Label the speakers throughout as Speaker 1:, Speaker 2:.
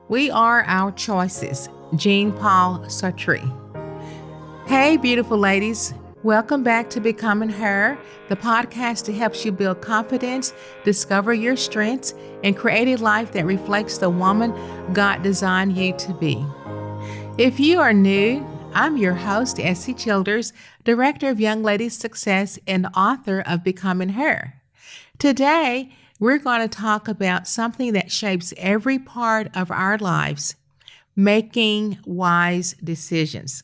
Speaker 1: We are our choices. Jean-Paul Sartre. Hey, beautiful ladies. Welcome back to Becoming Her, the podcast that helps you build confidence, discover your strengths, and create a life that reflects the woman God designed you to be. If you are new, I'm your host, Essie Childers, Director of Young Ladies Success and author of Becoming Her. Today, we're going to talk about something that shapes every part of our lives, making wise decisions.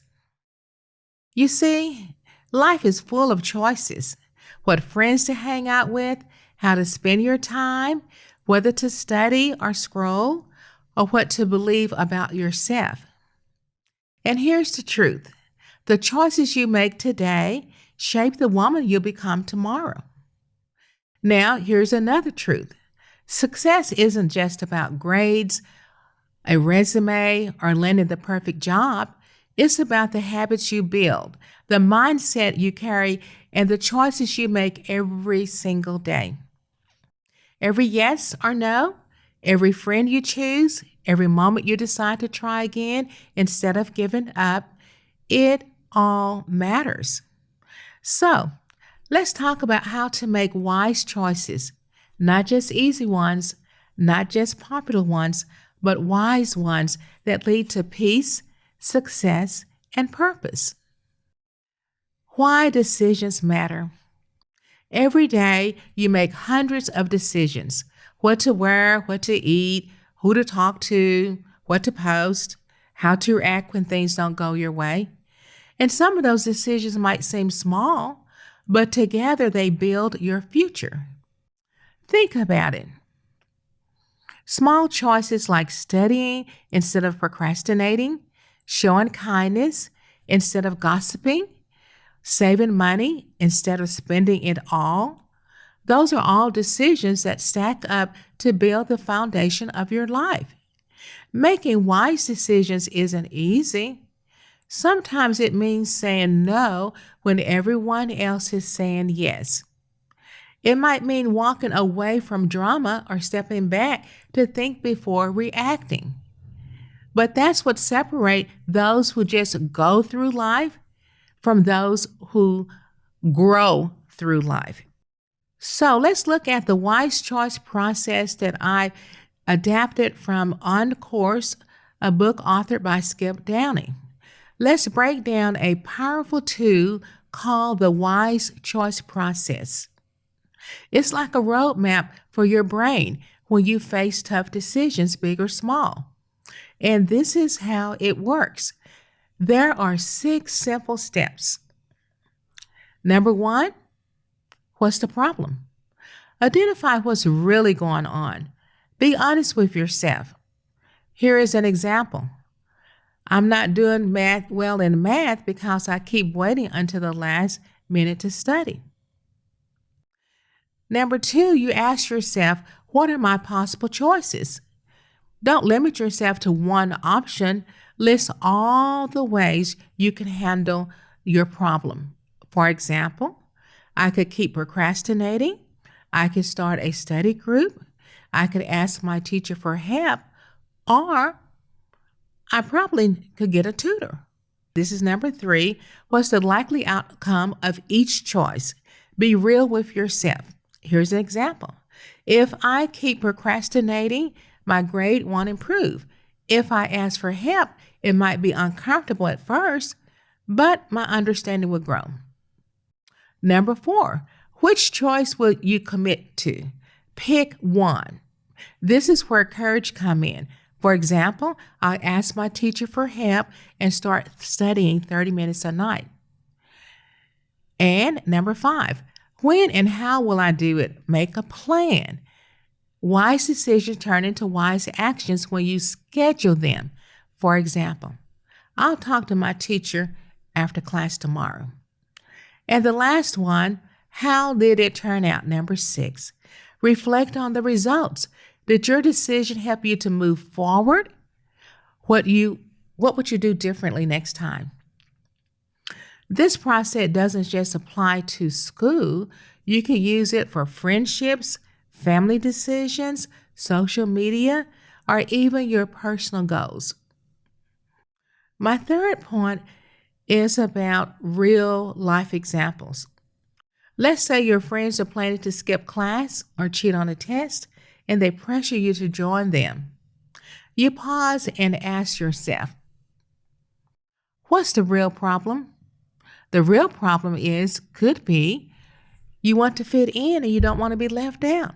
Speaker 1: You see, life is full of choices. What friends to hang out with, how to spend your time, whether to study or scroll, or what to believe about yourself. And here's the truth. The choices you make today shape the woman you'll become tomorrow. Now, here's another truth. Success isn't just about grades, a resume, or landing the perfect job. It's about the habits you build, the mindset you carry, and the choices you make every single day. Every yes or no, every friend you choose, every moment you decide to try again instead of giving up, it all matters. So, let's talk about how to make wise choices, not just easy ones, not just popular ones, but wise ones that lead to peace, success, and purpose. Why decisions matter. Every day, you make hundreds of decisions: what to wear, what to eat, who to talk to, what to post, how to react when things don't go your way. And some of those decisions might seem small, but together they build your future. Think about it. Small choices like studying instead of procrastinating, showing kindness instead of gossiping, saving money instead of spending it all, those are all decisions that stack up to build the foundation of your life. Making wise decisions isn't easy. Sometimes it means saying no when everyone else is saying yes. It might mean walking away from drama or stepping back to think before reacting. But that's what separates those who just go through life from those who grow through life. So let's look at the wise choice process that I adapted from On Course, a book authored by Skip Downing. Let's break down a powerful tool called the wise choice process. It's like a roadmap for your brain when you face tough decisions, big or small. And this is how it works. There are 6 simple steps. Number 1, what's the problem? Identify what's really going on. Be honest with yourself. Here is an example. I'm not doing well in math because I keep waiting until the last minute to study. Number 2, you ask yourself, what are my possible choices? Don't limit yourself to one option. List all the ways you can handle your problem. For example, I could keep procrastinating. I could start a study group. I could ask my teacher for help, or I probably could get a tutor. This is number 3. What's the likely outcome of each choice? Be real with yourself. Here's an example. If I keep procrastinating, my grade won't improve. If I ask for help, it might be uncomfortable at first, but my understanding will grow. Number 4, which choice will you commit to? Pick one. This is where courage comes in. For example, I ask my teacher for help and start studying 30 minutes a night. And number 5, when and how will I do it? Make a plan. Wise decisions turn into wise actions when you schedule them. For example, I'll talk to my teacher after class tomorrow. And the last one, how did it turn out? Number 6, reflect on the results. Did your decision help you to move forward? What would you do differently next time? This process doesn't just apply to school. You can use it for friendships, family decisions, social media, or even your personal goals. My third point is about real life examples. Let's say your friends are planning to skip class or cheat on a test, and they pressure you to join them. You pause and ask yourself, what's the real problem? The real problem could be you want to fit in and you don't want to be left out.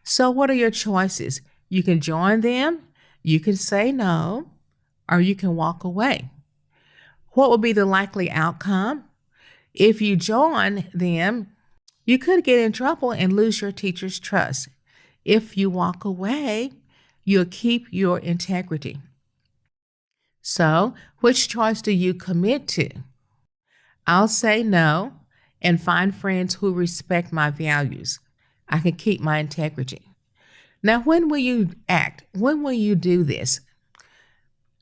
Speaker 1: So, what are your choices? You can join them, you can say no, or you can walk away. What will be the likely outcome? If you join them, you could get in trouble and lose your teacher's trust. If you walk away, you'll keep your integrity. So, which choice do you commit to? I'll say no and find friends who respect my values. I can keep my integrity. Now, when will you act? When will you do this?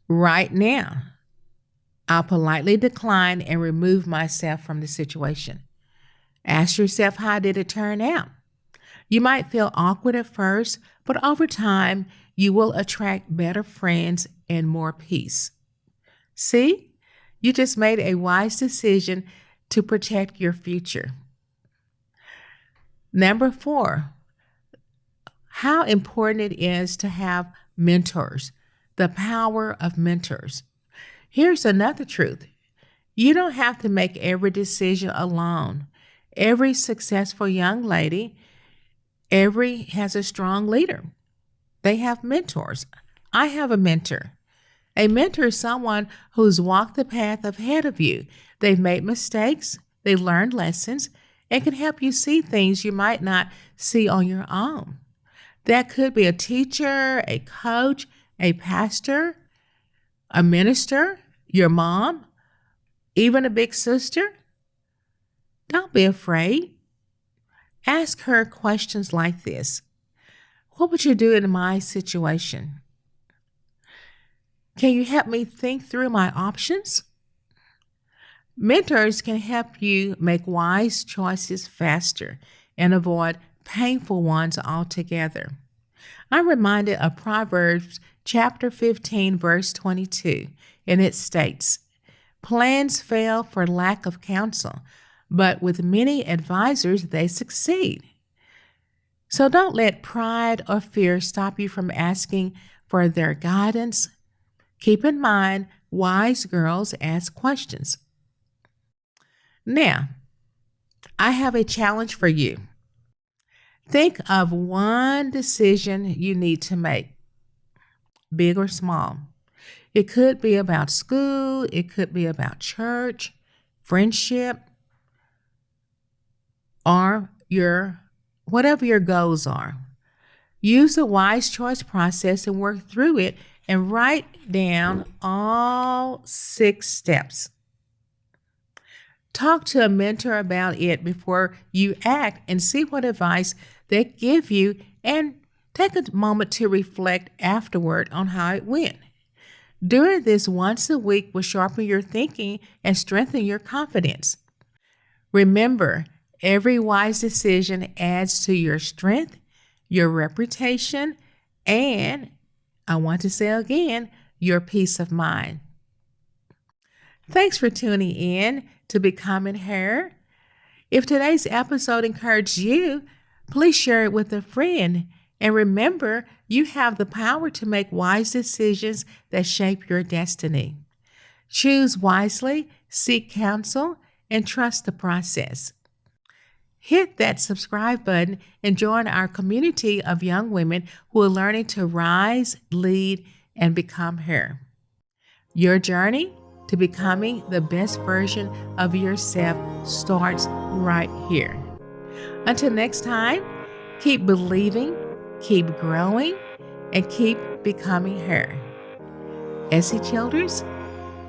Speaker 1: Right now. I'll politely decline and remove myself from the situation. Ask yourself, how did it turn out? You might feel awkward at first, but over time, you will attract better friends and more peace. See? You just made a wise decision to protect your future. Number 4, how important it is to have mentors, the power of mentors. Here's another truth. You don't have to make every decision alone. Every successful young lady, has a strong leader. They have mentors. I have a mentor. A mentor is someone who's walked the path ahead of you. They've made mistakes, they've learned lessons, and can help you see things you might not see on your own. That could be a teacher, a coach, a pastor, a minister, your mom, even a big sister. Don't be afraid. Ask her questions like this. What would you do in my situation? Can you help me think through my options? Mentors can help you make wise choices faster and avoid painful ones altogether. I'm reminded of Proverbs chapter 15, verse 22, and it states, "Plans fail for lack of counsel, but with many advisors they succeed." So don't let pride or fear stop you from asking for their guidance. Keep in mind, wise girls ask questions. Now, I have a challenge for you. Think of one decision you need to make, big or small. It could be about school, it could be about church, friendship, or whatever your goals are. Use the wise choice process and work through it and write down all 6 steps. Talk to a mentor about it before you act and see what advice they give you, and take a moment to reflect afterward on how it went. Doing this once a week will sharpen your thinking and strengthen your confidence. Remember, every wise decision adds to your strength, your reputation, and, I want to say again, your peace of mind. Thanks for tuning in to Becoming Her. If today's episode encouraged you, please share it with a friend. And remember, you have the power to make wise decisions that shape your destiny. Choose wisely, seek counsel, and trust the process. Hit that subscribe button and join our community of young women who are learning to rise, lead, and become her. Your journey to becoming the best version of yourself starts right here. Until next time, keep believing, keep growing, and keep becoming her. Essie Childers,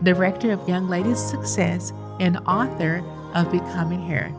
Speaker 1: Director of Young Ladies Success and author of Becoming Her.